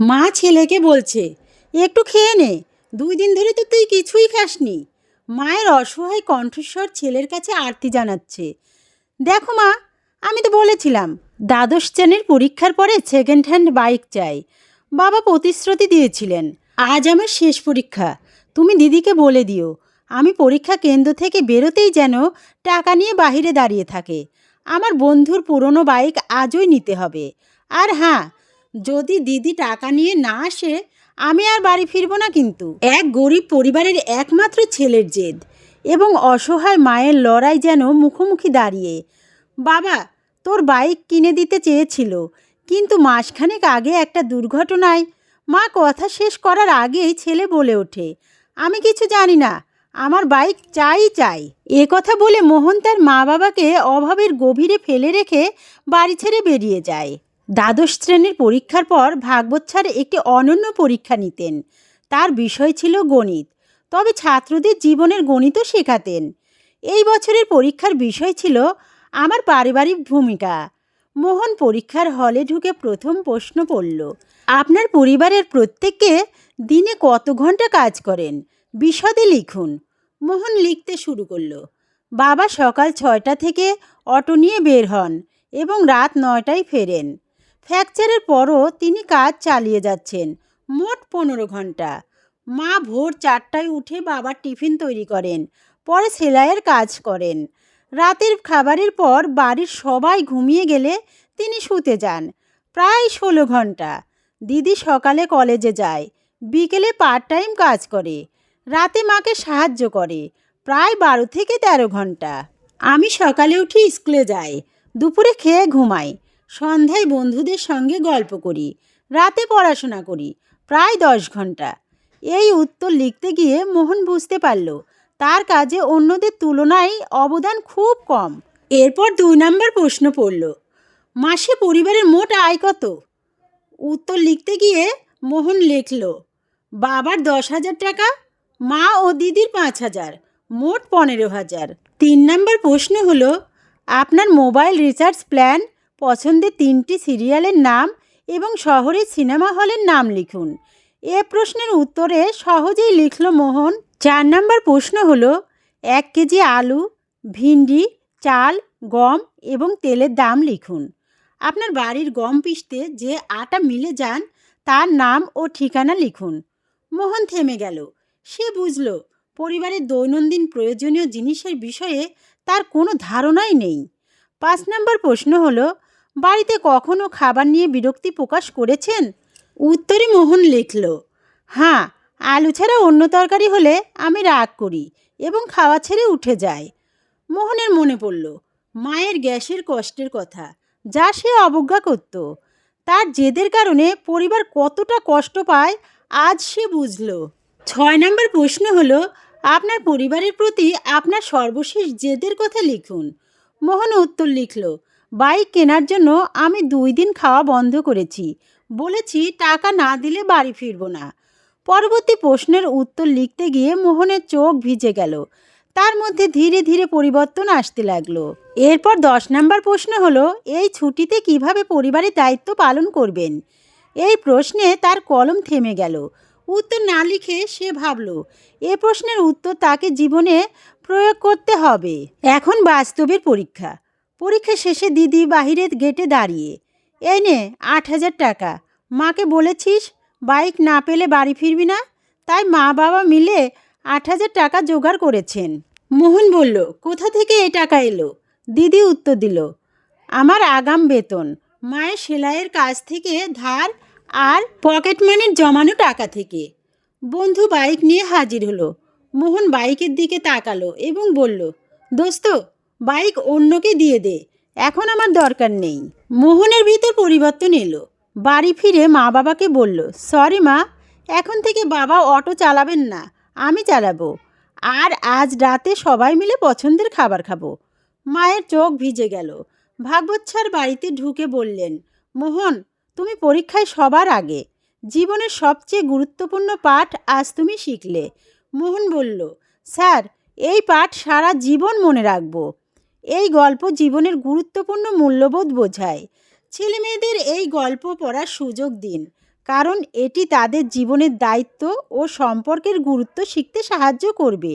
মা ছেলেকে বলছে, একটু খেয়ে নে, 2 দিন ধরে তো তুই কিছুই খাসনি। মায়ের অসহায় কণ্ঠস্বর ছেলের কাছে আরতি জানাচ্ছে। দেখো মা, আমি তো বলেছিলাম দ্বাদশ শ্রেণীর পরীক্ষার পরে সেকেন্ড হ্যান্ড বাইক চাই। বাবা প্রতিশ্রুতি দিয়েছিলেন। আজ আমার শেষ পরীক্ষা, তুমি দিদিকে বলে দিও আমি পরীক্ষা কেন্দ্র থেকে বেরোতেই যেন টাকা নিয়ে বাহিরে দাঁড়িয়ে থাকে। আমার বন্ধুর পুরনো বাইক আজই নিতে হবে। আর হ্যাঁ, যদি দিদি টাকা নিয়ে না আসে আমি আর বাড়ি ফিরবো না কিন্তু। এক গরিব পরিবারের একমাত্র ছেলের জেদ এবং অসহায় মায়ের লড়াই যেন মুখোমুখি দাঁড়িয়ে। বাবা, তোর বাইক কিনে দিতে চেয়েছিল, কিন্তু মাসখানেক আগে একটা দুর্ঘটনায়। মা কথা শেষ করার আগেই ছেলে বলে ওঠে, আমি কিছু জানি না, আমার বাইক চাই চাই। এ কথা বলে মোহন তার মা বাবাকে অভাবের গভীরে ফেলে রেখে বাড়ি ছেড়ে বেরিয়ে যায়। দ্বাদশ শ্রেণীর পরীক্ষার পর ভাগবত স্যার একটি অনন্য পরীক্ষা নিতেন। তার বিষয় ছিল গণিত, তবে ছাত্রদের জীবনের গণিতও শেখাতেন। এই বছরের পরীক্ষার বিষয় ছিল আমার পারিবারিক ভূমিকা। মোহন পরীক্ষার হলে ঢুকে প্রথম প্রশ্ন পড়ল, আপনার পরিবারের প্রত্যেককে দিনে কত ঘন্টা কাজ করেন? বিশদে লিখুন। মোহন লিখতে শুরু করল। বাবা সকাল 6টা থেকে অটো নিয়ে বের হন এবং রাত 9টায় ফেরেন। ফ্র্যাকচারের পরও তিনি কাজ চালিয়ে যাচ্ছেন, মোট 15 ঘন্টা। মা ভোর 4টায় উঠে বাবার টিফিন তৈরি করেন, পরে সেলাইয়ের কাজ করেন। রাতের খাবারের পর বাড়ির সবাই ঘুমিয়ে গেলে তিনি শুতে যান, প্রায় 16 ঘন্টা। দিদি সকালে কলেজে যায়, বিকেলে পার্ট টাইম কাজ করে, রাতে মাকে সাহায্য করে, প্রায় 12 থেকে 13 ঘন্টা। আমি সকালে উঠে স্কুলে যাই, দুপুরে খেয়ে ঘুমাই, সন্ধ্যায় বন্ধুদের সঙ্গে গল্প করি, রাতে পড়াশোনা করি, প্রায় 10 ঘন্টা। এই উত্তর লিখতে গিয়ে মোহন বুঝতে পারল তার কাজে অন্যদের তুলনায় অবদান খুব কম। এরপর 2 নম্বর প্রশ্ন পড়ল, মাসে পরিবারের মোট আয় কত? উত্তর লিখতে গিয়ে মোহন লিখল, বাবার 10,000 টাকা, মা ও দিদির 5,000, মোট 15,000। 3 নম্বর প্রশ্ন হলো, আপনার মোবাইল রিচার্জ প্ল্যান, পছন্দের 3টি সিরিয়ালের নাম এবং শহরের সিনেমা হলের নাম লিখুন। এ প্রশ্নের উত্তরে সহজেই লিখল মোহন। 4 নম্বর প্রশ্ন হলো, 1 কেজি আলু, ভিন্ডি, চাল, গম এবং তেলের দাম লিখুন। আপনার বাড়ির গম পিষতে যে আটা মিলে যান তার নাম ও ঠিকানা লিখুন। মোহন থেমে গেল। সে বুঝল পরিবারের দৈনন্দিন প্রয়োজনীয় জিনিসের বিষয়ে তার কোনো ধারণাই নেই। 5 নম্বর প্রশ্ন হলো, বাড়িতে কখনো খাবার নিয়ে বিরক্তি প্রকাশ করেছেন? উত্তরে মোহন লিখল, হ্যাঁ, আলু ছাড়া অন্য তরকারি হলে আমি রাগ করি এবং খাওয়া ছেড়ে উঠে যাই। মোহনের মনে পড়ল মায়ের গ্যাসের কষ্টের কথা, যা সে অবজ্ঞা করত। তার জেদের কারণে পরিবার কতটা কষ্ট পায় আজ সে বুঝল। 6 নম্বর প্রশ্ন হলো, আপনার পরিবারের প্রতি আপনার সর্বশেষ জেদের কথা লিখুন। মোহন উত্তর লিখল, বাইক কেনার জন্য আমি 2 দিন খাওয়া বন্ধ করেছি, বলেছি টাকা না দিলে বাড়ি ফিরব না। পরবর্তী প্রশ্নের উত্তর লিখতে গিয়ে মোহনের চোখ ভিজে গেল। তার মধ্যে ধীরে ধীরে পরিবর্তন আসতে লাগলো। এরপর 10 নম্বর প্রশ্ন হলো, এই ছুটিতে কিভাবে পরিবারের দায়িত্ব পালন করবেন? এই প্রশ্নে তার কলম থেমে গেল। উত্তর না লিখে সে ভাবল এ প্রশ্নের উত্তর তাকে জীবনে প্রয়োগ করতে হবে। এখন বাস্তবের পরীক্ষা। পরীক্ষা শেষে দিদি বাহিরের গেটে দাঁড়িয়ে, এই নে 8,000 টাকা, মাকে বলেছিস বাইক না পেলে বাড়ি ফিরবি না, তাই মা বাবা মিলে 8,000 টাকা জোগাড় করেছেন। মোহন বলল, কোথা থেকে এই টাকা এলো? দিদি উত্তর দিল, আমার আগাম বেতন, মায়ের সেলাইয়ের কাজ থেকে ধার আর পকেট মানির জমানো টাকা থেকে। বন্ধু বাইক নিয়ে হাজির হলো। মোহন বাইকের দিকে তাকালো এবং বলল, দোস্ত, বাইক অন্যকে দিয়ে দে, এখন আমার দরকার নেই। মোহনের ভিতর পরিবর্তন এলো। বাড়ি ফিরে মা বাবাকে বলল, সরি মা, এখন থেকে বাবা অটো চালাবেন না, আমি চালাবো, আর আজ রাতে সবাই মিলে পছন্দের খাবার খাবো। মায়ের চোখ ভিজে গেল। ভাগবত স্যার বাড়িতে ঢুকে বললেন, মোহন, তুমি পরীক্ষায় সবার আগে, জীবনের সবচেয়ে গুরুত্বপূর্ণ পাঠ আজ তুমি শিখলে। মোহন বলল, স্যার, এই পাঠ সারা জীবন মনে রাখব। এই গল্প জীবনের গুরুত্বপূর্ণ মূল্যবোধ বোঝায়। ছেলেমেয়েদের এই গল্প পড়ার সুযোগ দিন, কারণ এটি তাদের জীবনের দায়িত্ব ও সম্পর্কের গুরুত্ব শিখতে সাহায্য করবে।